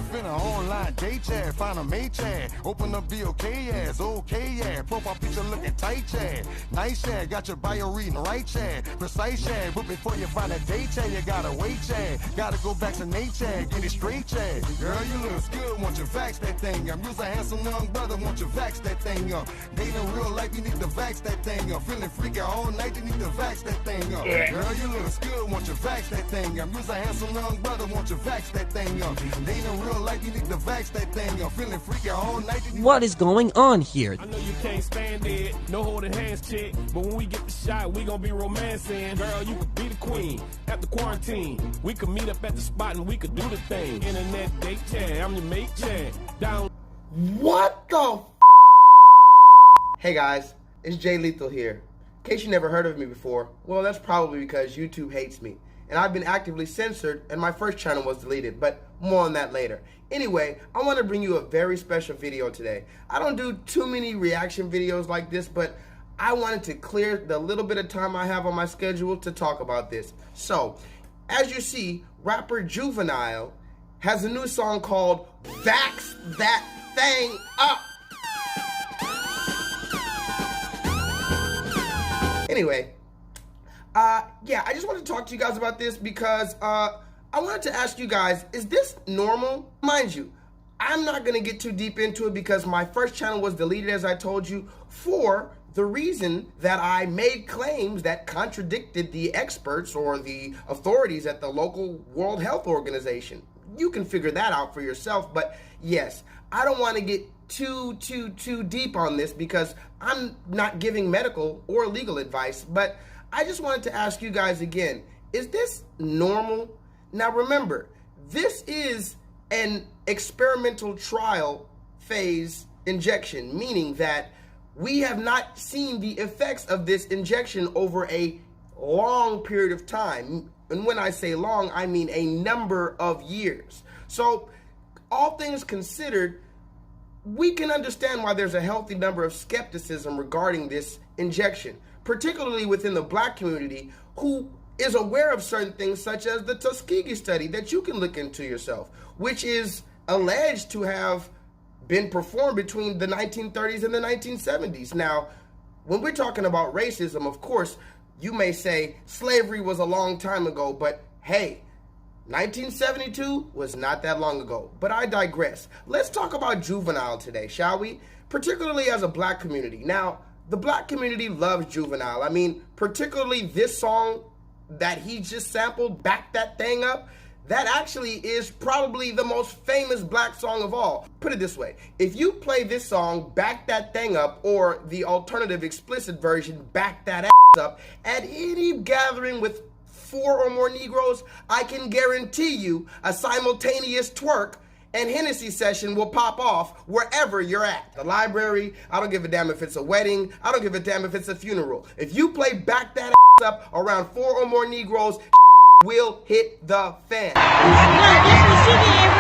finna online day chat, find a mate chat, open up VOK ass, okay yeah, profile picture looking tight chat, nice chat, got your bio reading right chat, precise chat, but before you find a date chat, you gotta wait chat, gotta go vaccinate chat, get it straight chat. Girl, you look good, want you vax that thing up. You's a handsome young brother, want you vax that thing up. Dating real life, you need to vax that thing up. Feeling freaky all night, you need to vax that thing up. Girl, you look good, want you vax that thing up. You's a handsome young brother, want you vax that thing up. Dating real life, you need to vax that thing up. Feeling freaky all night, you need What is going on here? I know you can't stand it, no holding hands chick, but when we get the shot, we gon' be romancing. Girl, you could be the queen after quarantine. We could meet up at the spot and we could do the thing. Internet date chat, I'm your mate chat. Down. What the Hey guys, it's J-LEETHAL here. In case you never heard of me before, well, that's probably because YouTube hates me. And I've been actively censored and my first channel was deleted, but more on that later. Anyway, I want to bring you a very special video today. I don't do too many reaction videos like this, but I wanted to clear the little bit of time I have on my schedule to talk about this. So, as you see, rapper Juvenile has a new song called Vaxxx That Thang Up. Anyway, yeah, I just wanted to talk to you guys about this because I wanted to ask you guys, is this normal? Mind you, I'm not going to get too deep into it because my first channel was deleted, as I told you, for the reason that I made claims that contradicted the experts or the authorities at the local World Health Organization. You can figure that out for yourself, but yes, I don't want to get too deep on this because I'm not giving medical or legal advice, but I just wanted to ask you guys again, is this normal? Now remember, this is an experimental trial phase injection, meaning that we have not seen the effects of this injection over a long period of time. And when I say long, I mean a number of years. So all things considered, we can understand why there's a healthy number of skepticism regarding this injection, particularly within the black community who is aware of certain things such as the Tuskegee study that you can look into yourself, which is alleged to have been performed between the 1930s and the 1970s. Now, when we're talking about racism, of course, you may say slavery was a long time ago, but hey, 1972 was not that long ago, but I digress. Let's talk about Juvenile today, shall we? Particularly as a black community. Now, the black community loves Juvenile. I mean, particularly this song that he just sampled, Back That Thing Up, that actually is probably the most famous black song of all. Put it this way, if you play this song, Back That Thing Up, or the alternative explicit version, Back That Ass Up, at any gathering with 4 or more Negroes, I can guarantee you a simultaneous twerk and Hennessy session will pop off wherever you're at. The library, I don't give a damn if it's a wedding, I don't give a damn if it's a funeral. If you play Back That Ass Up around 4 or more Negroes, will hit the fan. No, this was she getting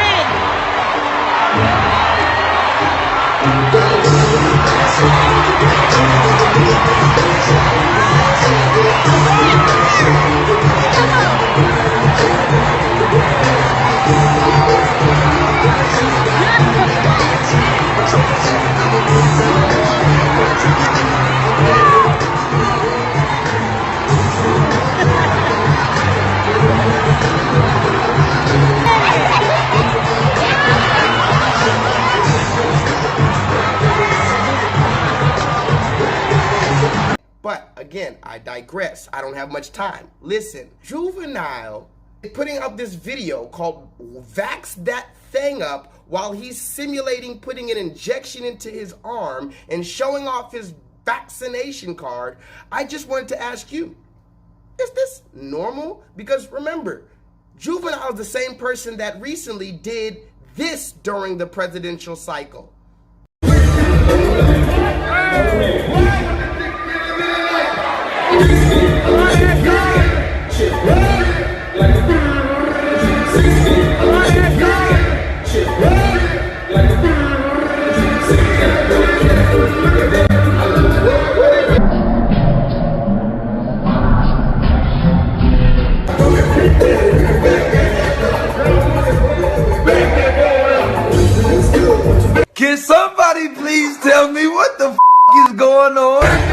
But again, I digress. I don't have much time. Listen, Juvenile is putting up this video called Vaxxx That Thing Up while he's simulating putting an injection into his arm and showing off his vaccination card. I just wanted to ask you, is this normal? Because remember, Juvenile is the same person that recently did this during the presidential cycle. Can somebody please tell me what the is going on? Back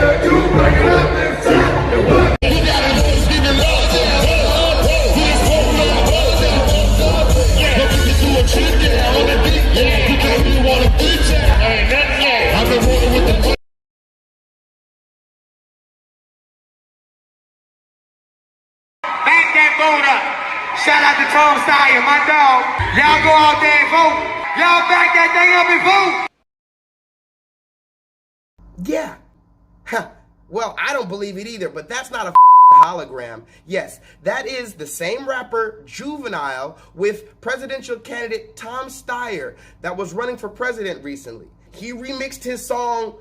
that vote up. Shout out to Tom Sire, my dog. Y'all go out there and vote. Y'all back that thing up and vote. Yeah. Well, I don't believe it either, but that's not a hologram. Yes, that is the same rapper, Juvenile, with presidential candidate Tom Steyer that was running for president recently. He remixed his song,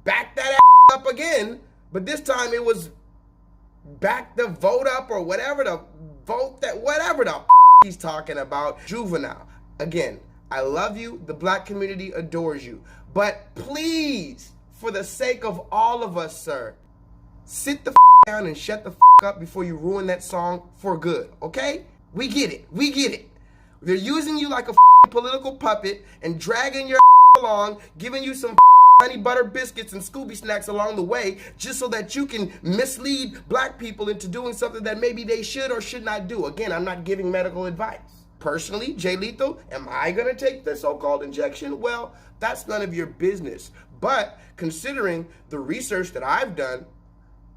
Back That Up Again, but this time it was Back the Vote Up or whatever the he's talking about. Juvenile. Again, I love you. The black community adores you. But please, for the sake of all of us, sir, sit the down and shut the up before you ruin that song for good, okay? We get it. We get it. They're using you like a political puppet and dragging your along, giving you some honey butter biscuits and Scooby snacks along the way just so that you can mislead black people into doing something that maybe they should or should not do. Again, I'm not giving medical advice. Personally, J-Lethal, am I going to take the so-called injection? Well, that's none of your business. But considering the research that I've done,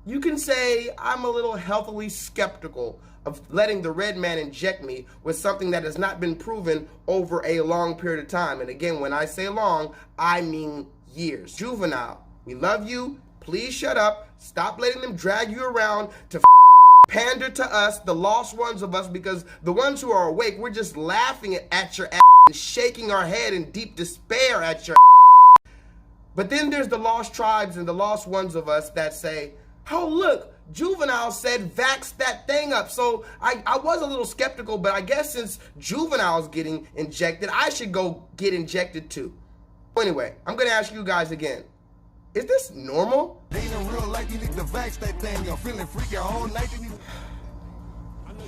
you can say I'm a little healthily skeptical of letting the red man inject me with something that has not been proven over a long period of time. And again, when I say long, I mean years. Juvenile, we love you. Please shut up. Stop letting them drag you around to pander to us, the lost ones of us, because the ones who are awake, we're just laughing at your ass and shaking our head in deep despair at your ass. But then there's the lost tribes and the lost ones of us that say, oh, look, Juvenile said vax that thing up. So I was a little skeptical, but I guess since Juvenile's getting injected, I should go get injected too. Anyway, I'm going to ask you guys again. Is this normal? They in real life, you need to vax that thing. I'm feeling freaky all night.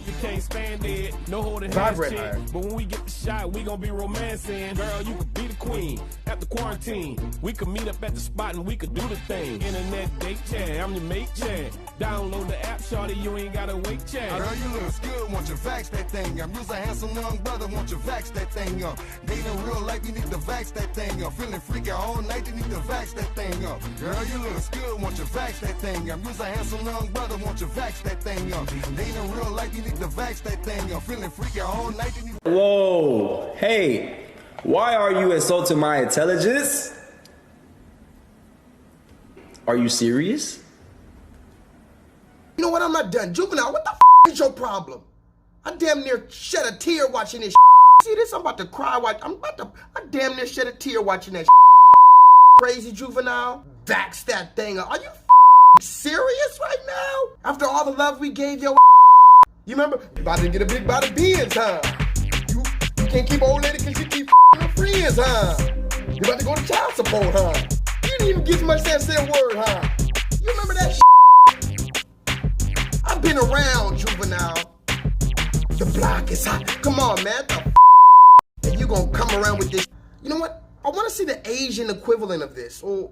You can't stand it, no holding hands chick. But when we get the shot, we gon' be romancing. Girl, you could be the queen. After quarantine, we could meet up at the spot and we could do the thing. Internet date chat, I'm your mate chat. Download the app, shorty, you ain't gotta wait chat. Girl, you look good, want you vax that thing. I'm just a handsome young brother, want you vax that thing up. They in real life, you need to vax that thing up. Feeling freaky all night, you need to vax that thing up. Girl, you look good, want you vax that thing. I'm just a handsome young brother, want you vax that thing up. They in real life, you need to vax that thing up. Feeling freaky all night, you need to... Whoa, hey, why are you insulting my intelligence? Are you serious? You know what? I'm not done. Juvenile, what the is your problem? I damn near shed a tear watching this. See this? I'm about to cry. I damn near shed a tear watching that. Crazy Juvenile. Vax that thing up. Are you serious right now? After all the love we gave your you remember? You about to get a big body beans, huh? You can't keep old lady because she keep her friends, huh? You about to go to child support, huh? You didn't even get much that said word, huh? You remember that I've been around, Juvenile. The block is hot. Come on, man. And you gonna come around with this? You know what? I want to see the Asian equivalent of this, or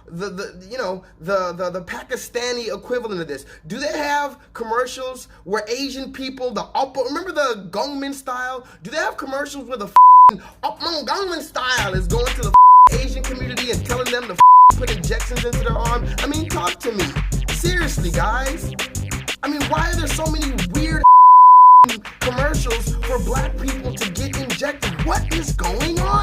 the Pakistani equivalent of this. Do they have commercials where Asian people, remember the Gangnam style? Do they have commercials where the Gangnam style is going to the Asian community and telling them to put injections into their arm? I mean, talk to me. Seriously, guys. I mean, why are there so many weird commercials for black people to get injected? What is going on?